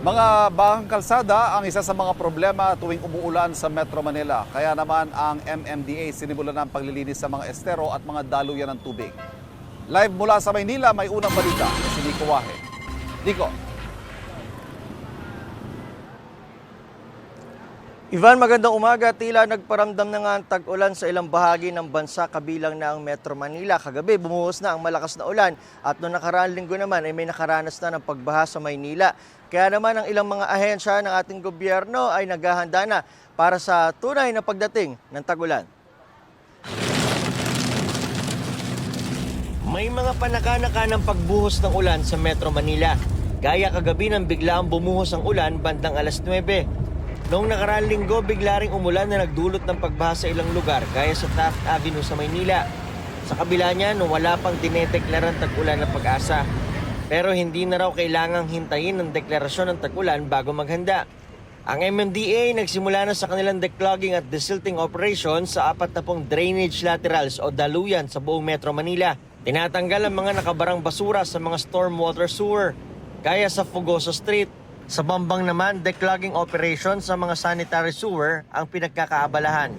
Mga bahang kalsada ang isa sa mga problema tuwing umuulan sa Metro Manila. Kaya naman ang MMDA sinimulan ng paglilinis sa mga estero at mga daluyan ng tubig. Live mula sa Maynila, may unang balita si Nico Wahe. Nico. Ivan, magandang umaga. Tila nagparamdam na nga ang tag-ulan sa ilang bahagi ng bansa kabilang na ang Metro Manila. Kagabi, bumuhos na ang malakas na ulan at noong nakaraang linggo naman ay may nakaranas na ng pagbaha sa Maynila. Kaya naman ang ilang mga ahensya ng ating gobyerno ay naghahanda na para sa tunay na pagdating ng tag-ulan. May mga panaka-naka ng pagbuhos ng ulan sa Metro Manila. Gaya kagabi nang biglaang bumuhos ang ulan bandang alas 9. Noong nakaraang linggo, bigla ring umulan na nagdulot ng pagbaha sa ilang lugar gaya sa Taft Avenue sa Maynila. Sa kabila niya, wala pang dinedeklaran tag-ulan na pag-asa. Pero hindi na raw kailangang hintayin ang deklarasyon ng tag-ulan bago maghanda. Ang MMDA nagsimula na sa kanilang declogging at desilting operation sa 40 drainage laterals o daluyan sa buong Metro Manila. Tinatanggal ang mga nakabarang basura sa mga stormwater sewer, gaya sa Fugoso Street. Sa Bambang naman, declogging operation sa mga sanitary sewer ang pinagkakaabalahan.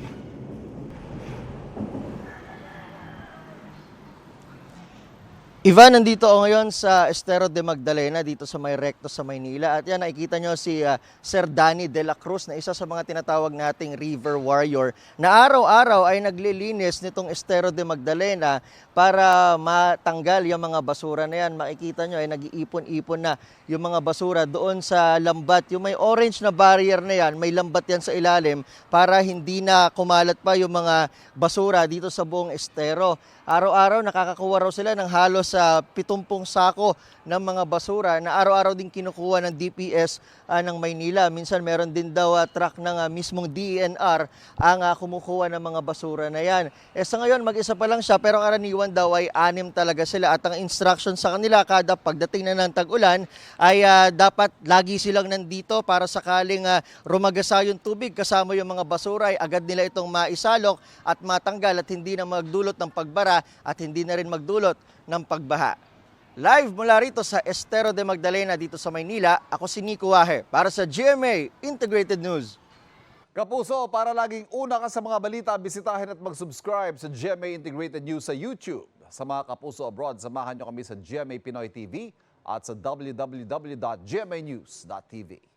Ivan, nandito ako ngayon sa Estero de Magdalena dito sa may Recto sa Maynila. At yan, nakikita nyo si Sir Danny de la Cruz na isa sa mga tinatawag nating river warrior na araw-araw ay naglilinis nitong Estero de Magdalena para matanggal yung mga basura na yan. Makikita nyo ay nag-iipon-ipon na yung mga basura doon sa lambat. Yung may orange na barrier na yan, may lambat yan sa ilalim para hindi na kumalat pa yung mga basura dito sa buong estero. Araw-araw nakakakuha raw sila ng halos sa 70 sako ng mga basura na araw-araw din kinukuha ng DPS ng Maynila. Minsan meron din daw truck ng mismong DENR ang kumukuha ng mga basura na yan. Sa ngayon mag-isa pa lang siya pero karaniwan daw ay 6 talaga sila at ang instruction sa kanila kada pagdating na ng tag-ulan ay dapat lagi silang nandito para sakaling rumagasa yung tubig kasama yung mga basura ay agad nila itong maisalok at matanggal at hindi na magdulot ng pagbara at hindi na rin magdulot ng pagbaha. Live mula rito sa Estero de Magdalena dito sa Maynila, ako si Nico Wahe para sa GMA Integrated News. Kapuso, para laging una ka sa mga balita, bisitahin at mag-subscribe sa GMA Integrated News sa YouTube. Sa mga kapuso abroad, samahan nyo kami sa GMA Pinoy TV at sa www.gmanews.tv.